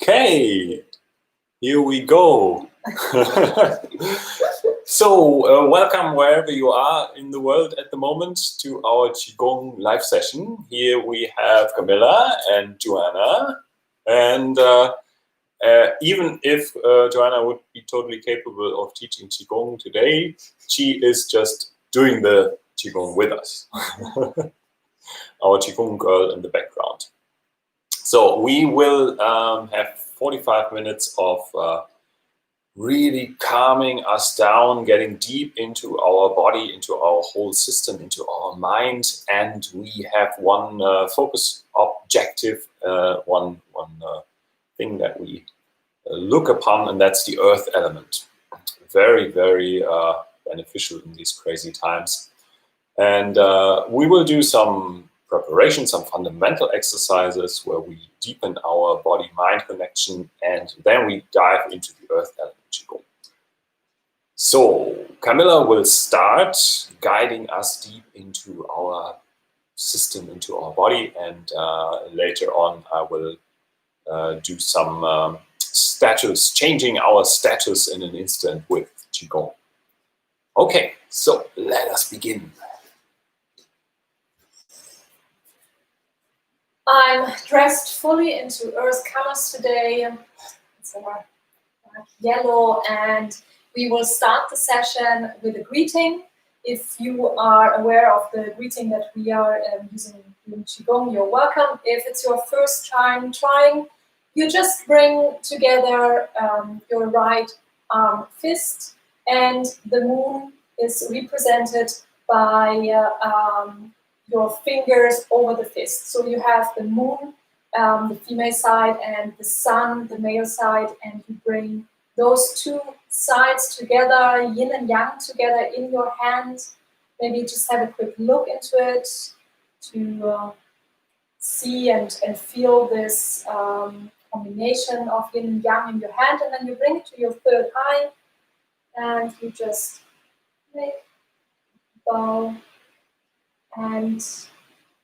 Okay, here we go. So, welcome wherever you are in the world at the moment to our Qigong live session. Here we have Camilla and Joanna. And even if Joanna would be totally capable of teaching Qigong today, she is just doing the Qigong with us. Our Qigong girl in the background. So we will have 45 minutes of really calming us down, getting deep into our body, into our whole system, into our mind. And we have one focus objective, one thing that we look upon, and that's the earth element. Very, very beneficial in these crazy times. And we will do some preparation, some fundamental exercises where we deepen our body-mind connection, and then we dive into the earth element Qigong. So Camilla will start guiding us deep into our system, into our body, and later on I will do some changing our status in an instant with Qigong. Okay, so let us begin. I'm dressed fully into earth colors today. It's like yellow, and we will start the session with a greeting. If you are aware of the greeting that we are using in Qigong, you're welcome. If it's your first time trying, you just bring together your right arm fist, and the moon is represented by your fingers over the fist. So you have the moon, the female side, and the sun, the male side, and you bring those two sides together, yin and yang together in your hand. Maybe just have a quick look into it to see and feel this combination of yin and yang in your hand, and then you bring it to your third eye, and you just make bow. And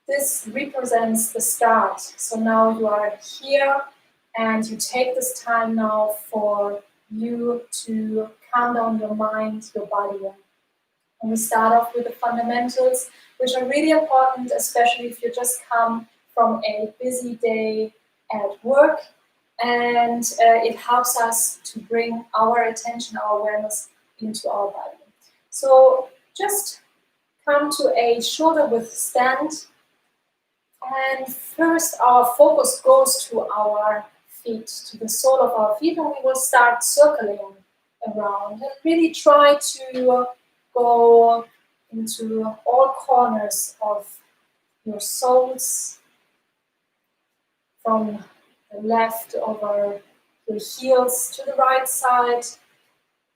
this represents the start. So now you are here, and you take this time now for you to calm down your mind, your body. And we start off with the fundamentals, which are really important, especially if you just come from a busy day at work. And it helps us to bring our attention, our awareness into our body. So just come to a shoulder width stand, and first our focus goes to our feet, to the sole of our feet, and we will start circling around and really try to go into all corners of your soles, from the left over your heels to the right side,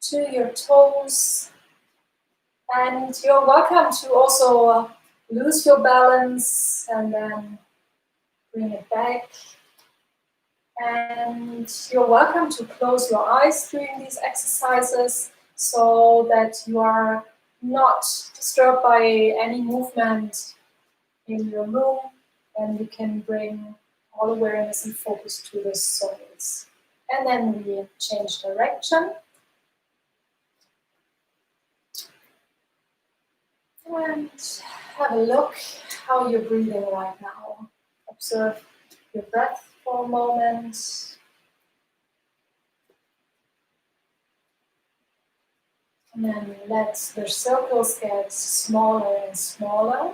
to your toes. And you're welcome to also lose your balance and then bring it back. And you're welcome to close your eyes during these exercises so that you are not disturbed by any movement in your room, and you can bring all awareness and focus to the soles. And then we change direction. And have a look how you're breathing right now. Observe your breath for a moment. And then let the circles get smaller and smaller.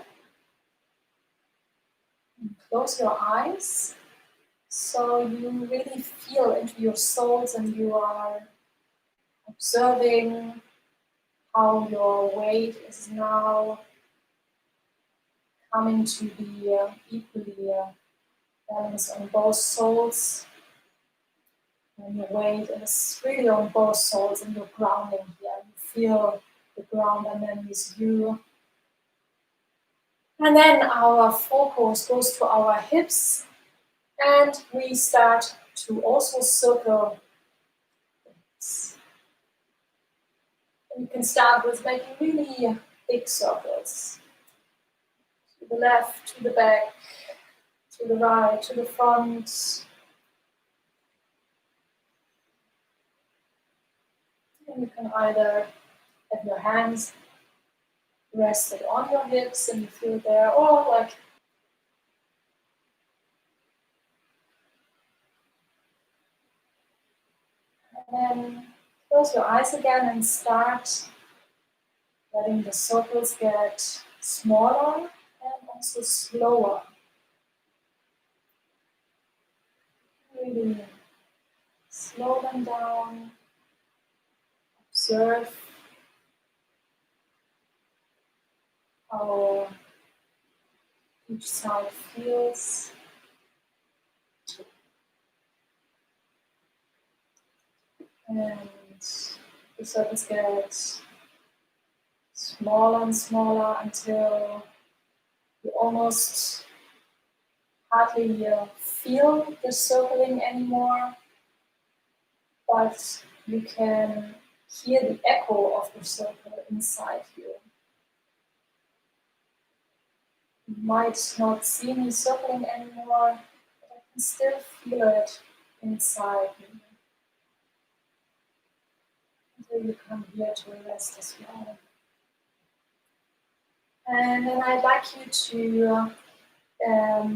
And close your eyes so you really feel into your soles, and you are observing how your weight is now coming to be equally balanced on both soles. And your weight is really on both soles, and you're grounding here. You feel the ground underneath you. And then our focus goes to our hips, and we start to also circle the hips. You can start with making really big circles. To the left, to the back, to the right, to the front. And you can either have your hands rested on your hips and you feel there, or like and then close your eyes again and start letting the circles get smaller and also slower. Really slow them down, observe how each side feels. And the circles get smaller and smaller until you almost hardly feel the circling anymore, but you can hear the echo of the circle inside you. You might not see me circling anymore, but I can still feel it inside me. Until you come here to rest as well. And then I'd like you to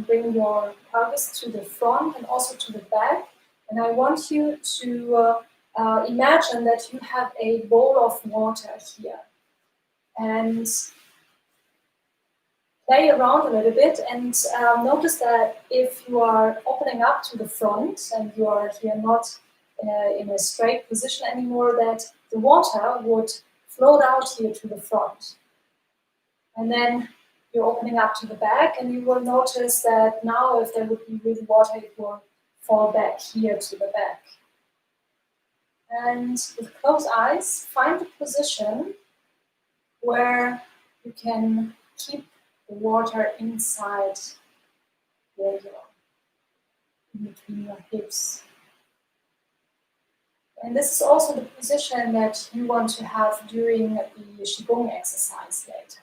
bring your pelvis to the front and also to the back. And I want you to imagine that you have a bowl of water here. And play around a little bit and notice that if you are opening up to the front and you are here not in a straight position anymore, that the water would flow out here to the front. And then you're opening up to the back and you will notice that now if there would be really water, it will fall back here to the back. And with closed eyes, find the position where you can keep the water inside where you are, in between your hips. And this is also the position that you want to have during the Qigong exercise later.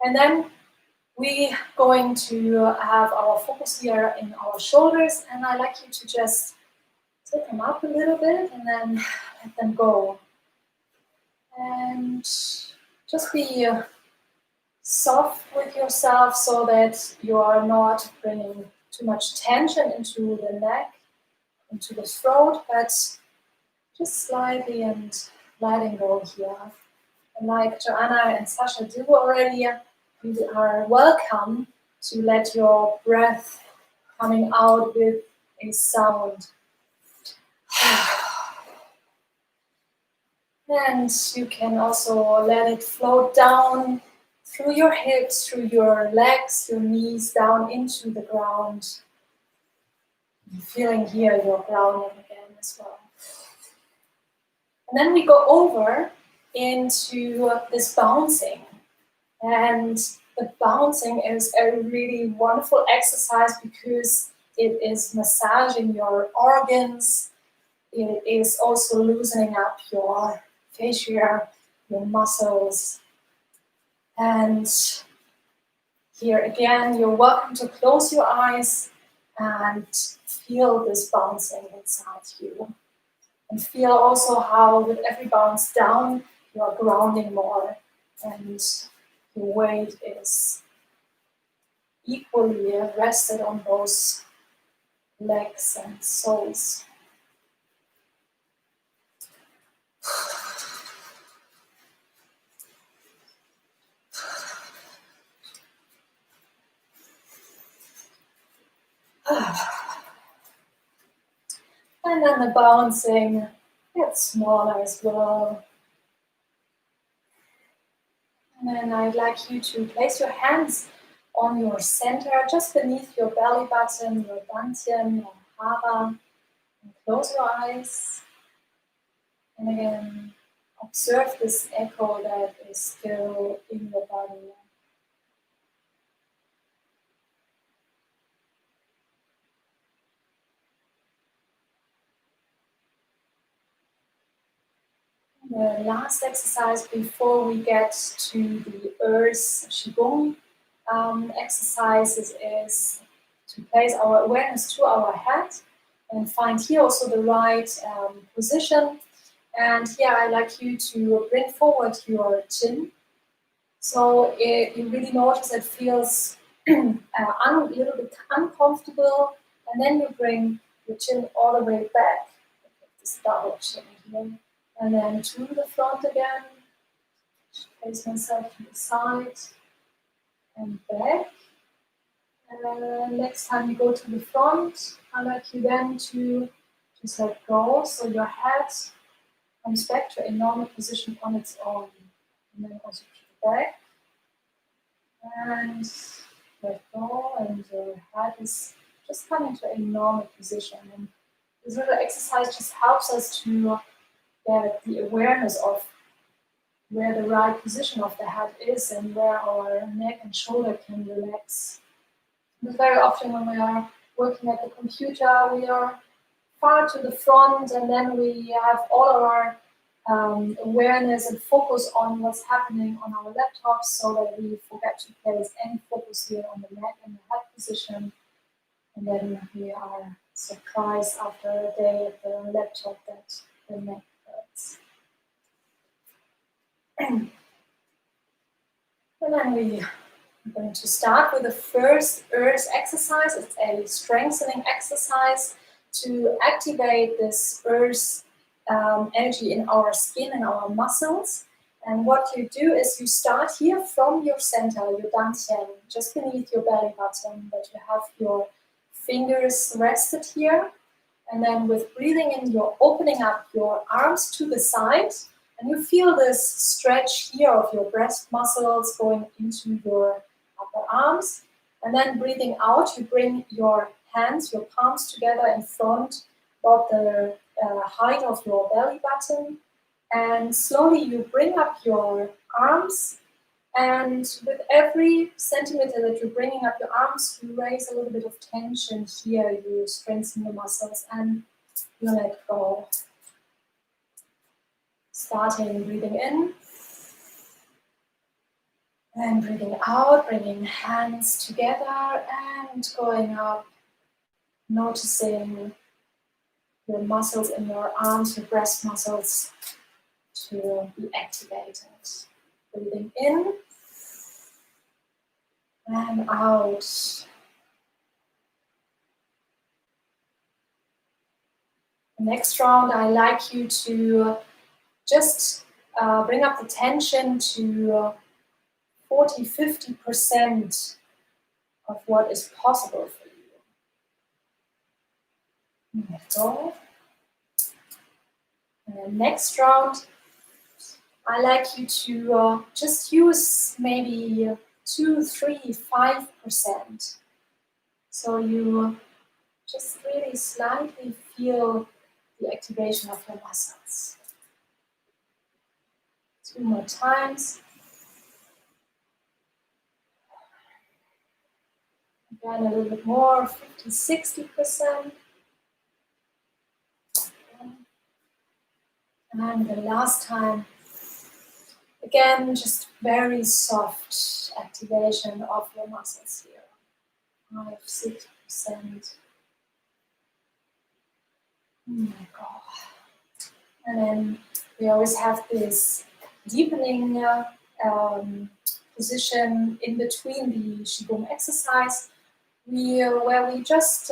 And then we're going to have our focus here in our shoulders, and I'd like you to just take them up a little bit and then let them go. And just be soft with yourself so that you are not bringing too much tension into the neck, into the throat, but just slightly and letting go here. And like Joanna and Sascha do already, you are welcome to let your breath coming out with a sound. And you can also let it flow down through your hips, through your legs, your knees, down into the ground. You're feeling here your grounding again as well. And then we go over into this bouncing. And the bouncing is a really wonderful exercise because it is massaging your organs. It is also loosening up your fascia, your muscles. And here again, you're welcome to close your eyes and feel this bouncing inside you. And feel also how with every bounce down, you are grounding more and your weight is equally rested on both legs and soles. And then the bouncing gets smaller as well. And then I'd like you to place your hands on your center, just beneath your belly button, your dantian, your hara, and close your eyes. And again, observe this echo that is still in your body. The last exercise before we get to the Earth Qigong exercises is to place our awareness to our head and find here also the right position. And here I like you to bring forward your chin. So you really notice it feels a little bit uncomfortable, and then you bring your chin all the way back. This double chin here. And then to the front again. Place myself to the side and back. Next time you go to the front, I like you then to just let go, so your head comes back to a normal position on its own. And then also to the back. And let go, and your head is just coming to a normal position. And this little exercise just helps us to get the awareness of where the right position of the head is and where our neck and shoulder can relax. Because very often when we are working at the computer, we are far to the front, and then we have all of our awareness and focus on what's happening on our laptops, so that we forget to place any focus here on the neck and the head position. And then we are surprised after a day at the laptop that the neck hurts. And then we are going to start with the first earth exercise. It's a strengthening exercise to activate this earth energy in our skin and our muscles. And what you do is you start here from your center, your dantian, just beneath your belly button, that you have your fingers rested here. And then with breathing in, you're opening up your arms to the side, and you feel this stretch here of your breast muscles going into your upper arms. And then breathing out, you bring your hands, your palms together in front, about the height of your belly button. And slowly you bring up your arms. And with every centimeter that you're bringing up your arms, you raise a little bit of tension here. You strengthen the muscles and you let go. Starting breathing in and breathing out, bringing hands together and going up, noticing your muscles in your arms, your breast muscles to be activated. Breathing in and out. Next round, I like you to just bring up the tension to 40–50% of what is possible for you. Let go. And next round, I like you to just use maybe 2, 3, 5%. So you just really slightly feel the activation of your muscles. 2 more times. Again, a little bit more, 50–60%. And the last time, again, just very soft activation of your muscles here. 5–6%. Let go. And then we always have this deepening position in between the Qigong exercise, where we just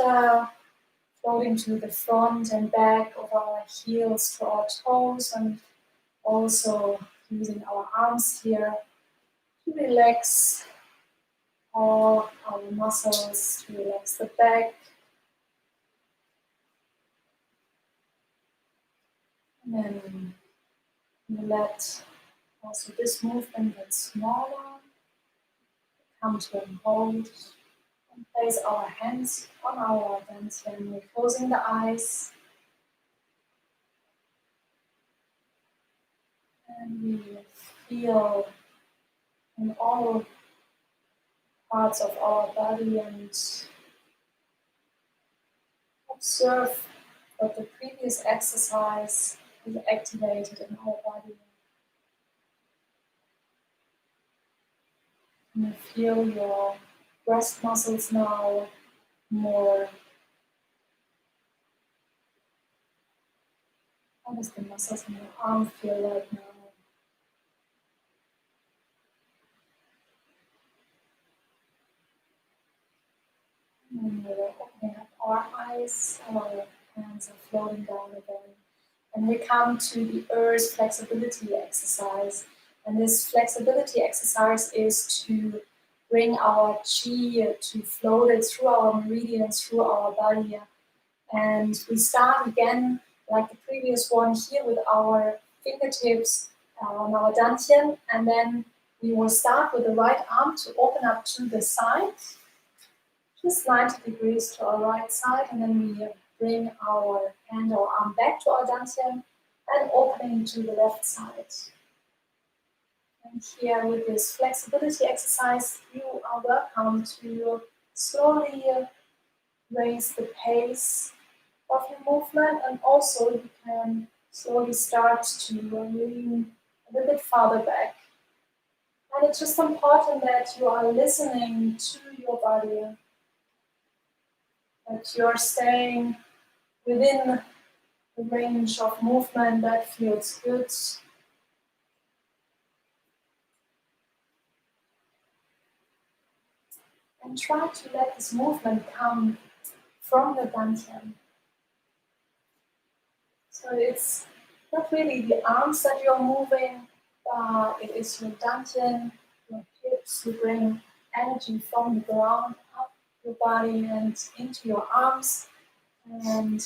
floating to the front and back of our heels to our toes, and also using our arms here to relax all our muscles, to relax the back. And then we let also this movement get smaller, come to a hold, and place our hands on our dantian. We're closing the eyes. And we feel in all parts of our body and observe what the previous exercise is activated in our body. And you feel your breast muscles now more How does the muscles in your arm feel right now? And we're opening up our eyes, our hands are floating down again. And we come to the earth flexibility exercise. And this flexibility exercise is to bring our chi, to float it through our meridians, through our body. And we start again, like the previous one here, with our fingertips on our dantian. And then we will start with the right arm to open up to the side, just 90 degrees to our right side. And then we bring our hand or arm back to our dantian and opening to the left side. And here with this flexibility exercise, you are welcome to slowly raise the pace of your movement, and also you can slowly start to lean a little bit farther back. And it's just important that you are listening to your body, that you're staying within the range of movement that feels good. And try to let this movement come from the dantian. So it's not really the arms that you're moving, but it is your dantian, your hips. You bring energy from the ground up your body and into your arms. And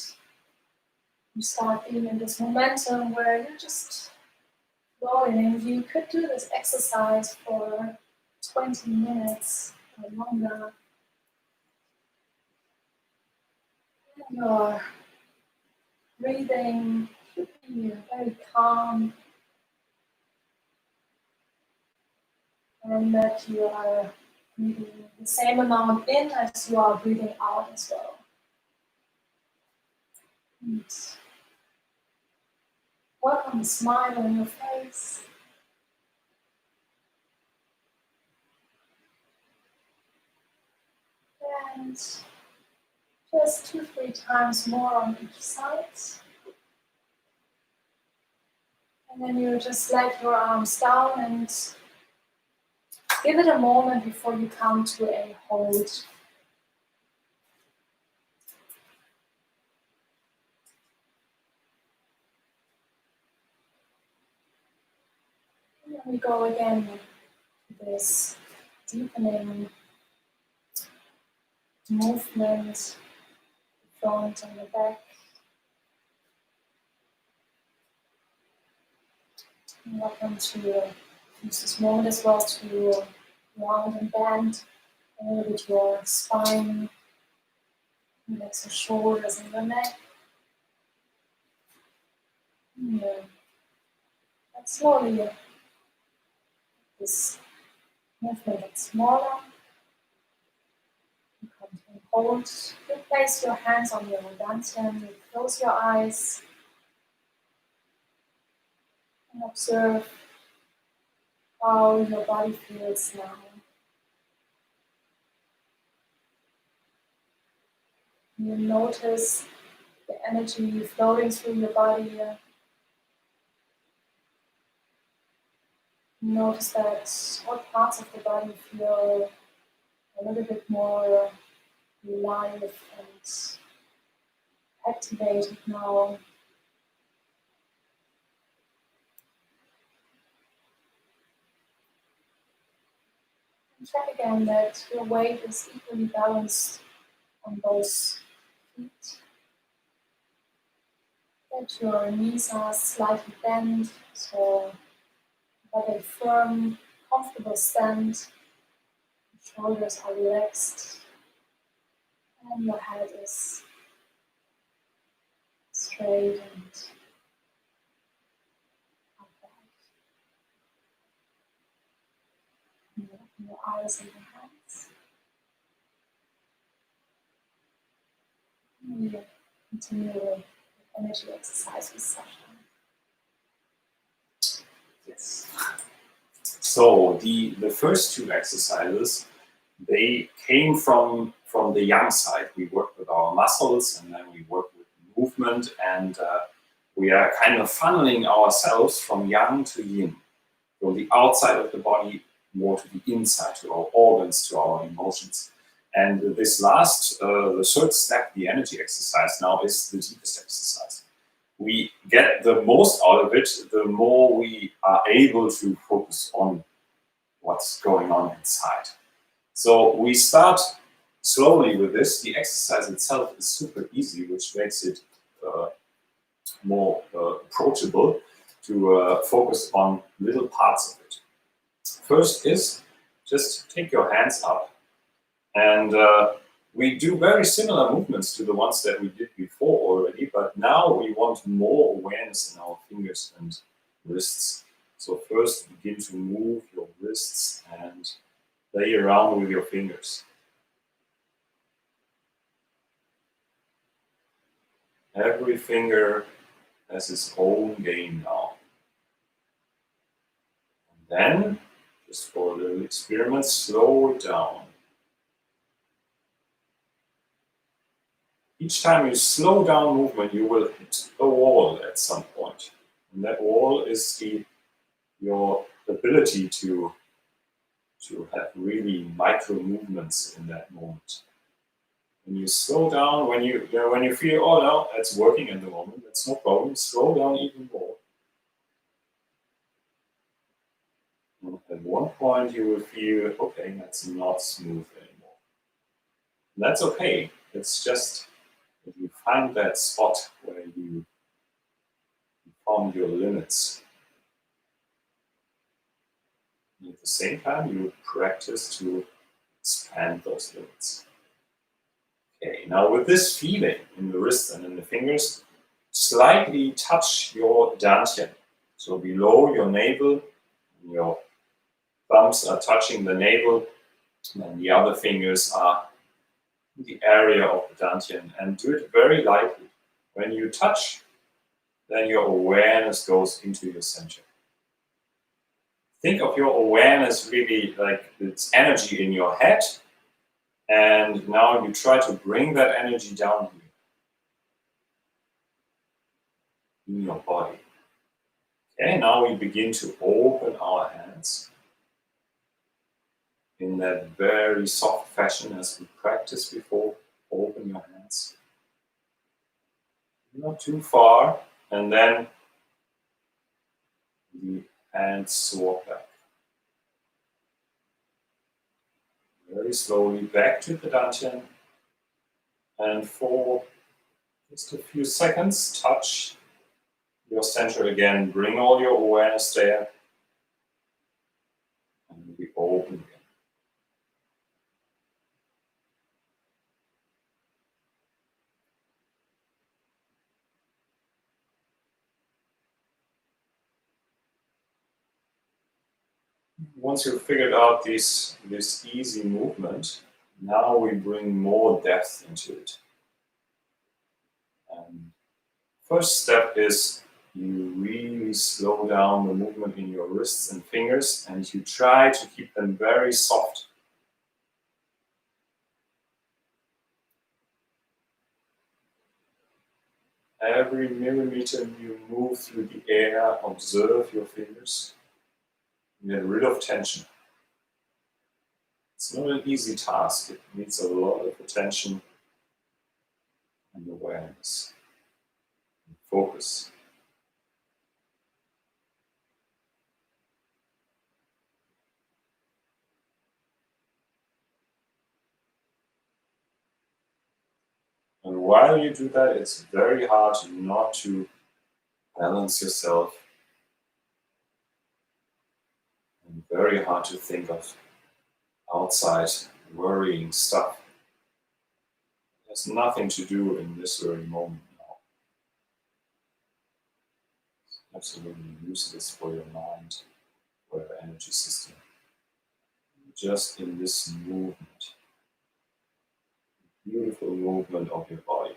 you start being in this momentum where you're just flowing. And you could do this exercise for 20 minutes or longer. And your breathing should be very calm, and that you are breathing the same amount in as you are breathing out as well. And welcome a smile on your face. And just 2-3 times more on each side. And then you just let your arms down and give it a moment before you come to a hold. And then we go again with this deepening movement, the front and the back. And welcome to use this moment as well to round and bend a little bit your spine, relax your shoulders and your neck. Yeah. And slowly this movement gets smaller. You come to a hold. You place your hands on your dantian. You close your eyes and observe how your body feels now. You notice the energy flowing through your body. Notice that what parts of the body feel a little bit more alive and activated now. And check again that your weight is equally balanced on both feet. That your knees are slightly bent, so you have a firm, comfortable stand. Your shoulders are relaxed, and your head is straight and upright. And you open your eyes and your hands. And we continue with energy exercise with Sascha. Yes. So the first two exercises, they came from the yang side. We worked with our muscles, and then we worked with movement, and we are kind of funneling ourselves from yang to yin, from the outside of the body more to the inside, to our organs, to our emotions. And this last, the third step, the energy exercise now, is the deepest exercise. We get the most out of it, the more we are able to focus on what's going on inside. So we start slowly with this. The exercise itself is super easy, which makes it more approachable to focus on little parts of it. First is just take your hands up, and we do very similar movements to the ones that we did before already, but now we want more awareness in our fingers and wrists. So first begin to move your wrists and play around with your fingers. Every finger has its own game now. And then, just for a little experiment, slow it down. Each time you slow down movement, you will hit a wall at some point. And that wall is your ability to have really micro movements in that moment. When you slow down, when you feel, oh no, that's working at the moment, that's no problem, slow down even more. And at one point you will feel, okay, that's not smooth anymore. And that's okay. It's just that you find that spot where you found your limits. And at the same time, you practice to expand those limits. Okay, now with this feeling in the wrists and in the fingers, slightly touch your dantian. So below your navel, your thumbs are touching the navel, and the other fingers are in the area of the dantian. And do it very lightly. When you touch, then your awareness goes into your center. Think of your awareness really like it's energy in your head, and now you try to bring that energy down here in your body. Okay, now we begin to open our hands in that very soft fashion as we practiced before. Open your hands. Not too far, and then the hands swap back. Very slowly back to the dantian, and for just a few seconds, touch your center again. Bring all your awareness there, and we open again. Once you've figured out this easy movement, now we bring more depth into it. First step is you really slow down the movement in your wrists and fingers, and you try to keep them very soft. Every millimeter you move through the air, observe your fingers. Get rid of tension. It's not an easy task. It needs a lot of attention and awareness and focus. And while you do that, it's very hard not to balance yourself, and very hard to think of outside worrying stuff. There's nothing to do in this very moment now. It's absolutely useless for your mind, for your energy system. Just in this movement, beautiful movement of your body.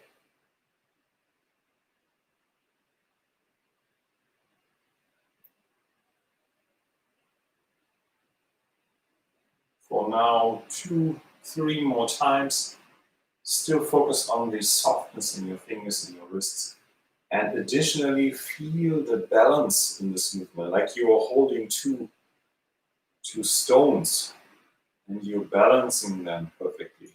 For now, 2, 3 more times. Still focus on the softness in your fingers and your wrists. And additionally, feel the balance in this movement, like you are holding two stones and you're balancing them perfectly.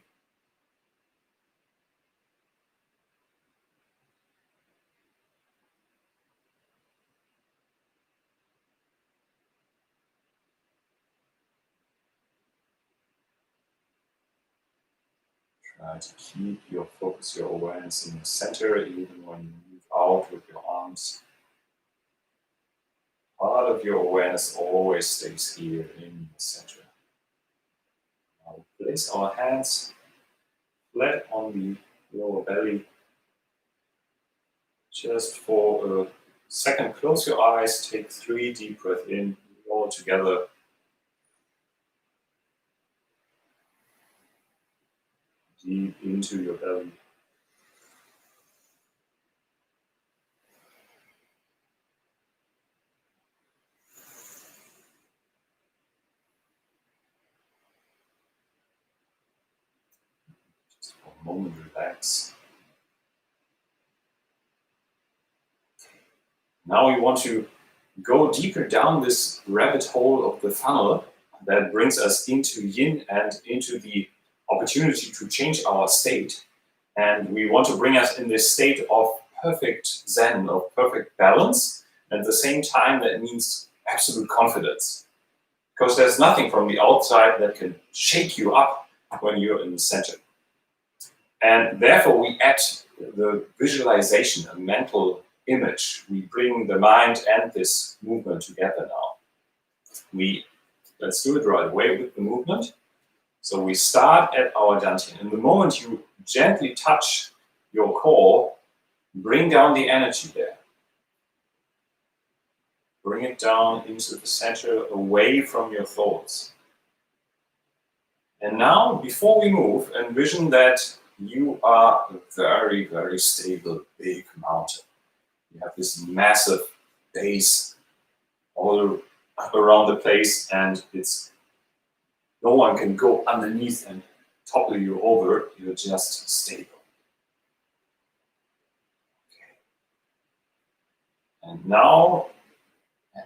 Try to keep your focus, your awareness in the center, even when you move out with your arms. Part of your awareness always stays here in the center. Now place our hands flat on the lower belly. Just for a second, close your eyes, take 3 deep breaths in, all together. Deep into your belly. Just for a moment, relax. Now we want to go deeper down this rabbit hole of the funnel that brings us into yin and into the opportunity to change our state. And we want to bring us in this state of perfect zen, of perfect balance. And at the same time, that means absolute confidence. Because there's nothing from the outside that can shake you up when you're in the center. And therefore, we add the visualization, a mental image. We bring the mind and this movement together now. Let's do it right away with the movement. So we start at our dantian. And the moment you gently touch your core, bring down the energy there. Bring it down into the center, away from your thoughts. And now, before we move, envision that you are a very, very stable, big mountain. You have this massive base all around the place, and no one can go underneath and topple you over. You're just stable. Okay. And now,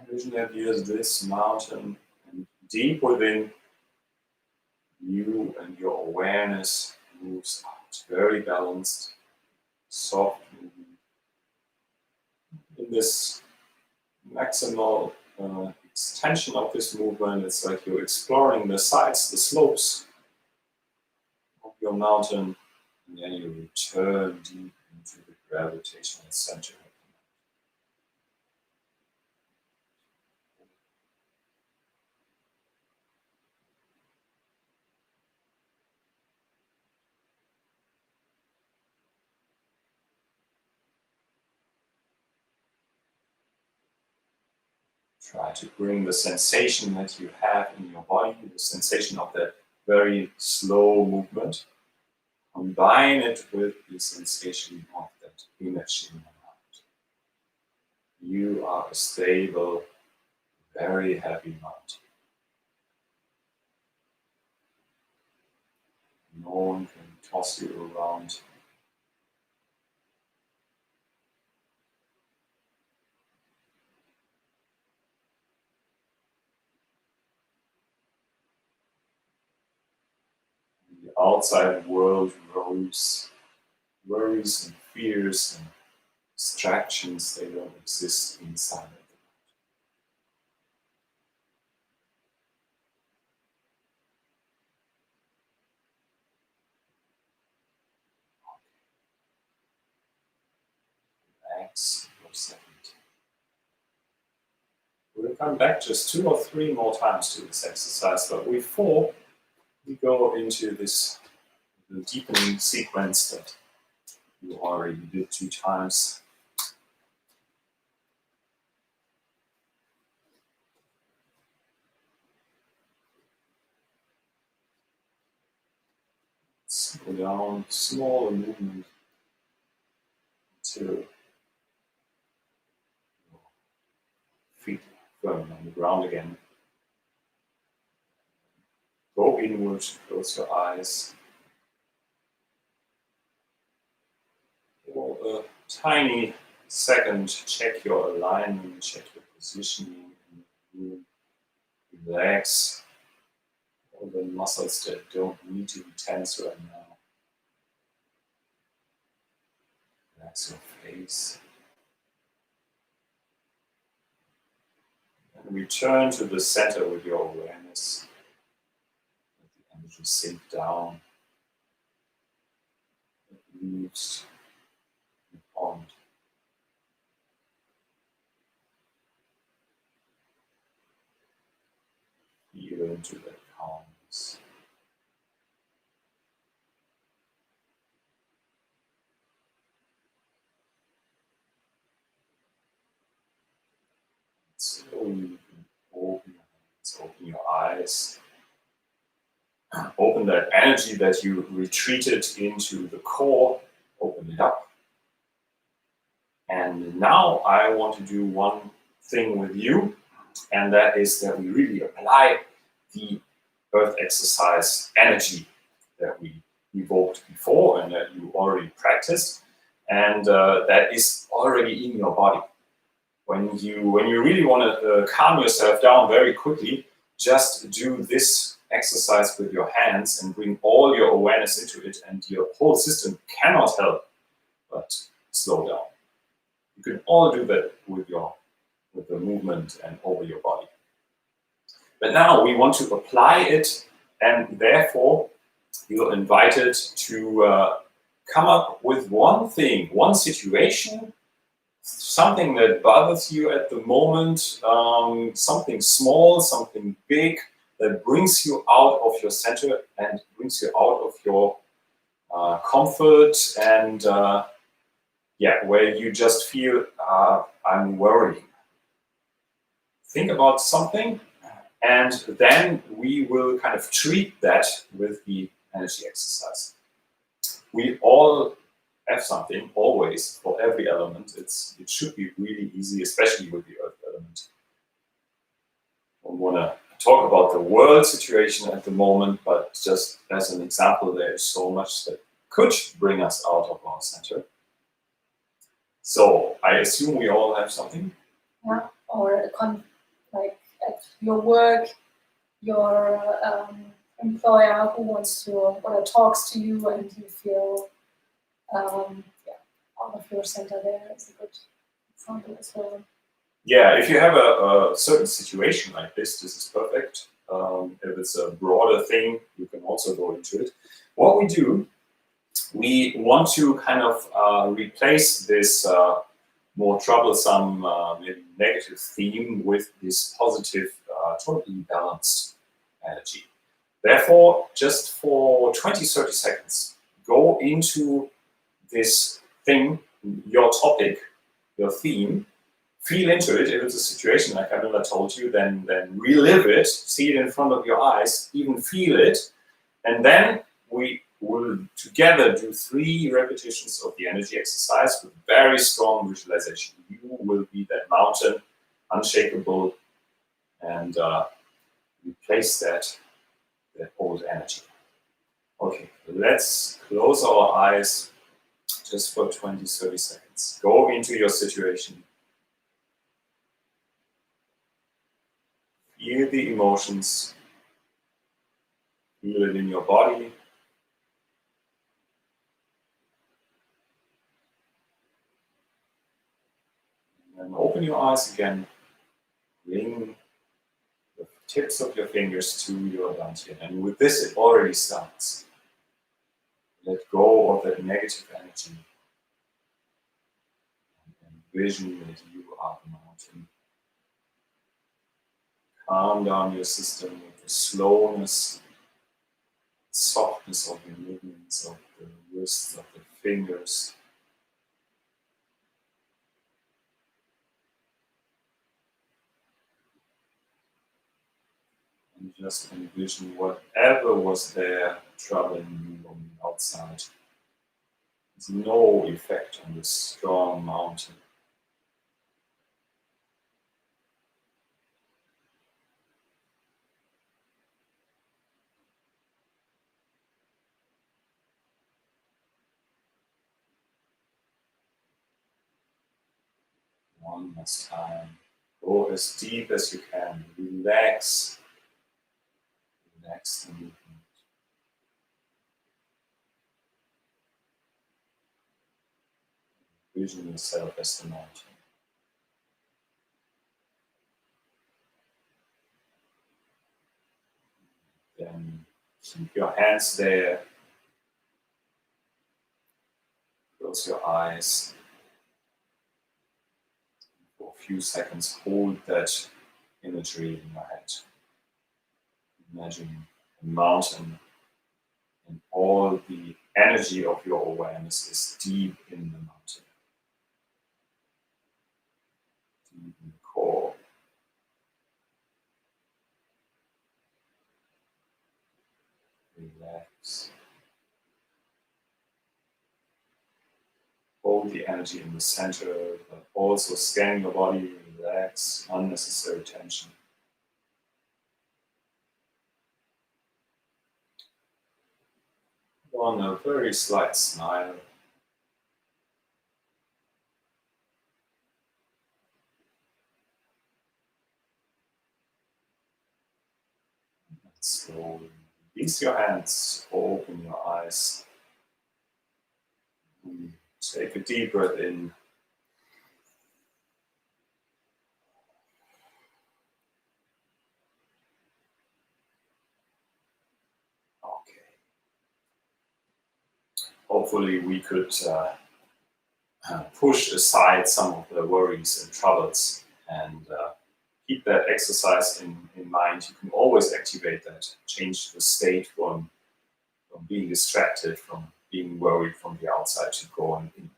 envision that there's this mountain, and deep within you and your awareness moves out. Very balanced, soft movement. In this maximal extension of this movement, it's like you're exploring the sides, the slopes of your mountain, and then you return deep into the gravitational center. Try to bring the sensation that you have in your body, the sensation of that very slow movement, combine it with the sensation of that image in your mind. You are a stable, very heavy mountain. No one can toss you around. The outside world worries and fears and distractions, they don't exist inside of it. Relax for a second. We'll come back just 2 or 3 more times to this exercise, but before we go into this deepening sequence that you already did 2 times, slow down, smaller movement until your feet are firm on the ground again. Go inwards, close your eyes. Or a tiny second, check your alignment, check your positioning in the room. Relax all the muscles that don't need to be tense right now. Relax your face. And return to the center with your awareness. Let the energy sink down. It leaves the pond. Feel into that calmness. Slowly you can open your hands, open your eyes. Open that energy that you retreated into the core. Open it up. And now I want to do one thing with you, and that is that we really apply the earth exercise energy that we evoked before and that you already practiced, and that is already in your body. When you really want to calm yourself down very quickly, just do this exercise with your hands and bring all your awareness into it, and your whole system cannot help but slow down. You can all do that with the movement and over your body. But now we want to apply it, and therefore you're invited to come up with one thing, one situation, something that bothers you at the moment, something small, something big, that brings you out of your center and brings you out of your comfort, and where you just feel, I'm worrying. Think about something, and then we will kind of treat that with the energy exercise. We all have something, always, for every element. It should be really easy, especially with the earth element. I don't want to talk about the world situation at the moment, but just as an example, there is so much that could bring us out of our center. So I assume we all have something. Yeah, or like at your work, your employer who wants to or talks to you, and you feel out of your center. There is a good example as well. Yeah, if you have a certain situation like this is perfect. If it's a broader thing, you can also go into it. What we do, we want to kind of replace this more troublesome, maybe negative theme with this positive, totally balanced energy. Therefore, just for 20-30 seconds, go into this thing, your topic, your theme, feel into it. If it's a situation like Camilla told you, then relive it, see it in front of your eyes, even feel it, and then we will together do 3 repetitions of the energy exercise with very strong visualization. You will be that mountain, unshakable, and replace that old energy. Okay, let's close our eyes just for 20-30 seconds. Go into your situation. Feel the emotions. Feel it in your body. And open your eyes again. Bring the tips of your fingers to your dantian. And with this, it already starts. Let go of that negative energy. And envision that you are the mountain. Calm down your system with the slowness, softness of your movements, of the wrists, of the fingers. And just envision whatever was there troubling you on the outside. There's no effect on this strong mountain. One last time. Go as deep as you can. Relax. Relax the movement. Vision yourself as the mountain. Then keep your hands there. Close your eyes. For a few seconds, hold that imagery in your head. Imagine a mountain, and all the energy of your awareness is deep in the mountain. Deep in the core. Relax. Hold the energy in the center, but also scan your body. Relax, unnecessary tension. On a very slight smile. Slowly release your hands, open your eyes. Take a deep breath in. Okay. Hopefully we could push aside some of the worries and troubles and keep that exercise in mind. You can always activate that, change the state from being distracted, from being worried from the outside to going in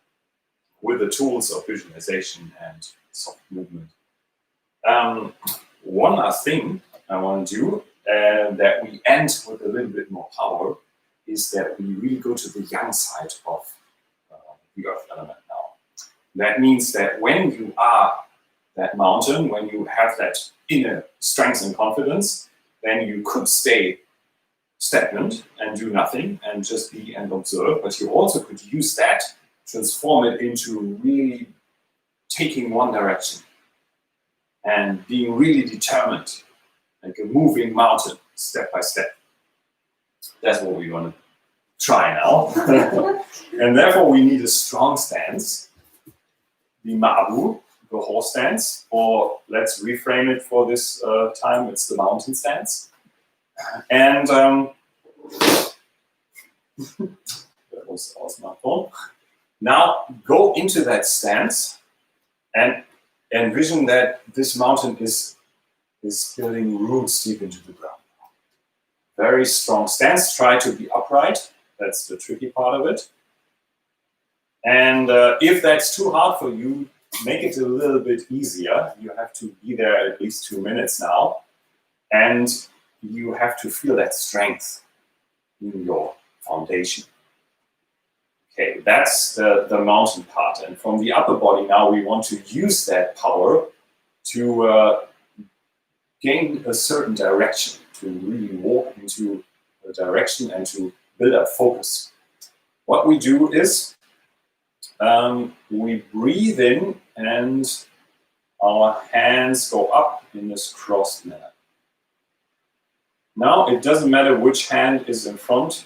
with the tools of visualization and soft movement. One last thing I want to do, that we end with a little bit more power, is that we really go to the yang side of the earth element now. That means that when you are that mountain, when you have that inner strength and confidence, then you could stay stagnant and do nothing and just be and observe, but you also could use that, transform it into really taking one direction and being really determined, like a moving mountain, step by step. That's what we want to try now. And therefore we need a strong stance, the Mabu, the horse stance, or let's reframe it for this time, it's the mountain stance. And that was our smartphone. Now go into that stance and envision that this mountain is building roots deep into the ground. Very strong stance. Try to be upright. That's the tricky part of it. And if that's too hard for you, make it a little bit easier. You have to be there at least 2 minutes now. And you have to feel that strength in your foundation. Okay, that's the mountain part. And from the upper body now, we want to use that power to gain a certain direction, to really walk into a direction and to build up focus. What we do is we breathe in and our hands go up in this crossed manner. Now it doesn't matter which hand is in front,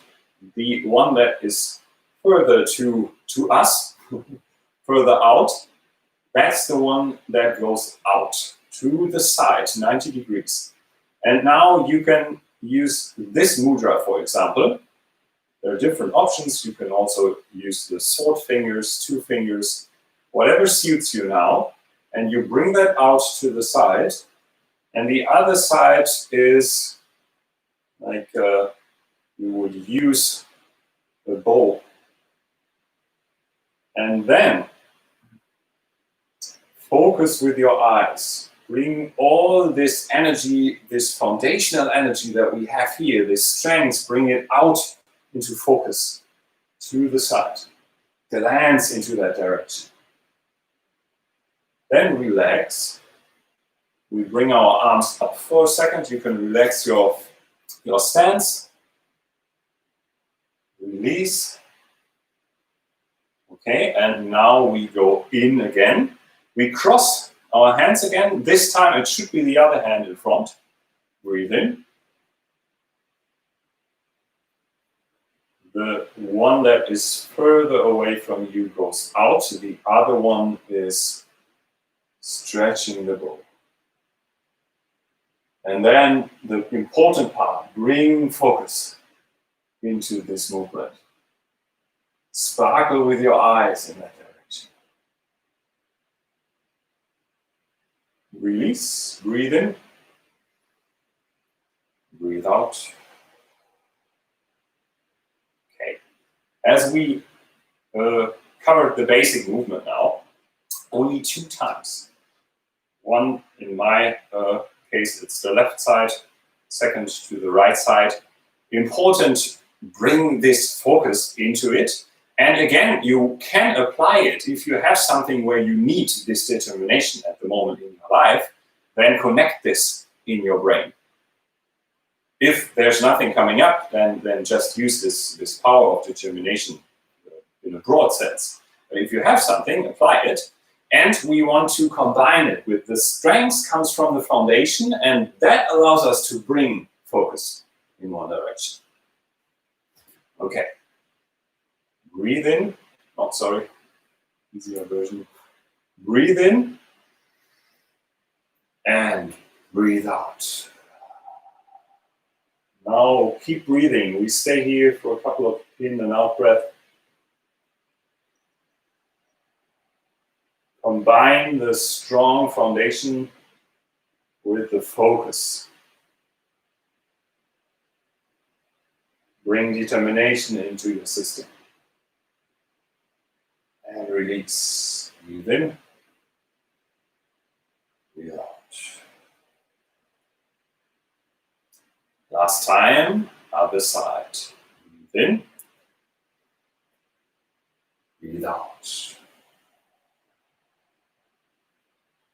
the one that is further to us, further out, that's the one that goes out to the side, 90 degrees. And now you can use this mudra, for example. There are different options. You can also use the sword fingers, 2 fingers, whatever suits you now. And you bring that out to the side. And the other side is like you would use a bow. And then focus with your eyes. Bring all this energy, this foundational energy that we have here, this strength, bring it out into focus to the side. Glance into that direction. Then relax. We bring our arms up for a second. You can relax your stance. Release. Okay, and now we go in again. We cross our hands again. This time it should be the other hand in front. Breathe in. The one that is further away from you goes out. The other one is stretching the bow. And then the important part, bring focus into this movement. Sparkle with your eyes in that direction. Release, breathe in, breathe out. Okay. As we covered the basic movement now, only 2 times. One, in my case, it's the left side, second to the right side. Important, bring this focus into it. And again, you can apply it. If you have something where you need this determination at the moment in your life, then connect this in your brain. If there's nothing coming up, then just use this power of determination in a broad sense. But if you have something, apply it. And we want to combine it with the strength comes from the foundation, and that allows us to bring focus in one direction. Okay. Breathe in. Oh, sorry. Easier version. Breathe in and breathe out. Now keep breathing. We stay here for a couple of in and out breath. Combine the strong foundation with the focus. Bring determination into your system. And release. Breathe in. Breathe out. Last time, other side. Breathe in. Breathe out.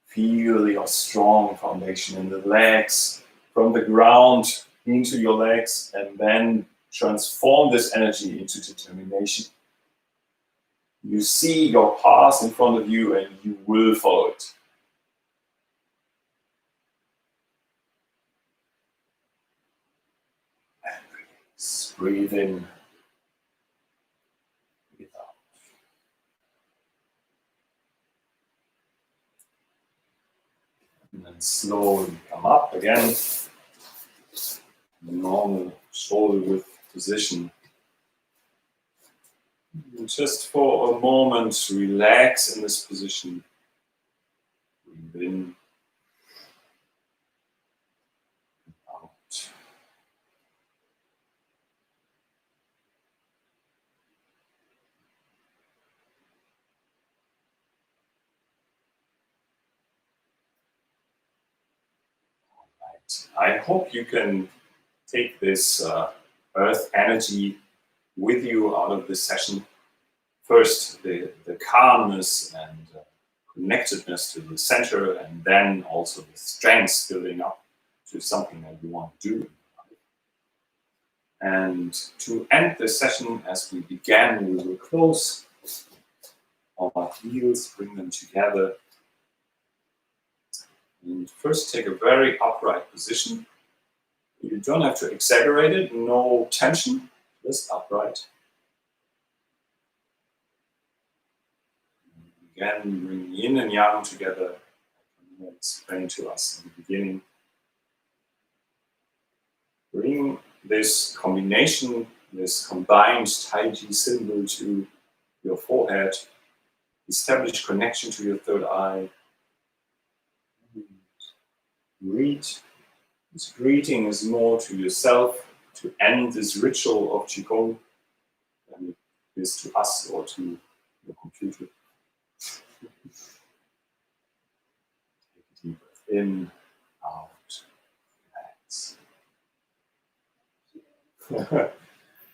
Feel your strong foundation in the legs, from the ground into your legs, and then transform this energy into determination. You see your path in front of you and you will follow it. And release. Breathe in. Breathe out. And then slowly come up again. Normal shoulder width position. And just for a moment, relax in this position. Breathe in. Out. I hope you can take this earth energy with you out of this session. First, the calmness and connectedness to the center, and then also the strength building up to something that you want to do. And to end this session, as we began, we will close our heels, bring them together. And first take a very upright position. You don't have to exaggerate it, no tension, just upright. Again, bring yin and yang together. I can explain to us in the beginning. Bring this combination, this combined Tai Chi symbol to your forehead. Establish connection to your third eye. Greet. This greeting is more to yourself to end this ritual of Qigong than it is to us or to your computer. Take a deep breath in, out, relax.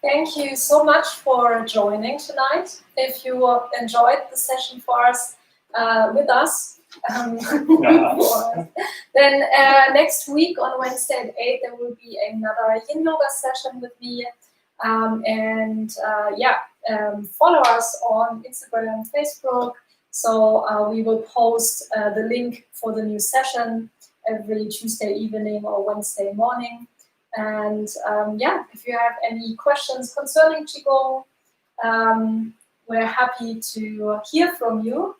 Thank you so much for joining tonight. If you enjoyed the session with us, then next week on Wednesday at 8 there will be another Yin Yoga session with me. Follow us on Instagram, Facebook, So we will post the link for the new session every Tuesday evening or Wednesday morning. And yeah, if you have any questions concerning Qigong, we're happy to hear from you.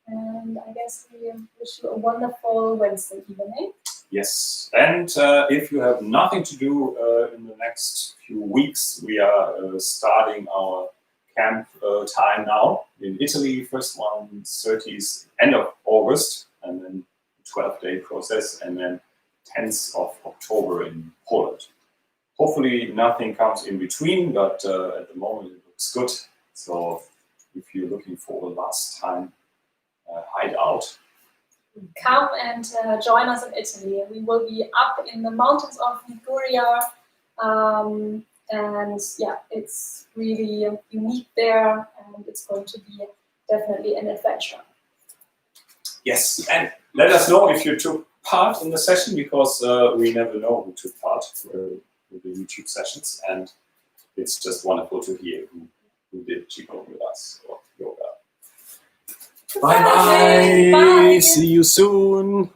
And I guess we wish you a wonderful Wednesday evening. Yes, and if you have nothing to do in the next few weeks, we are starting our camp time now in Italy. First one, 30th, end of August, and then 12-day process, and then 10th of October in Poland. Hopefully nothing comes in between, but at the moment it looks good. So if you're looking for a last time hideout, come and join us in Italy. We will be up in the mountains of Liguria, and yeah, it's really unique there, and it's going to be definitely an adventure. Yes, and let us know if you took part in the session, because we never know who took part with the YouTube sessions, and it's just wonderful to hear who did Qigong with us or yoga. Bye bye. See you soon.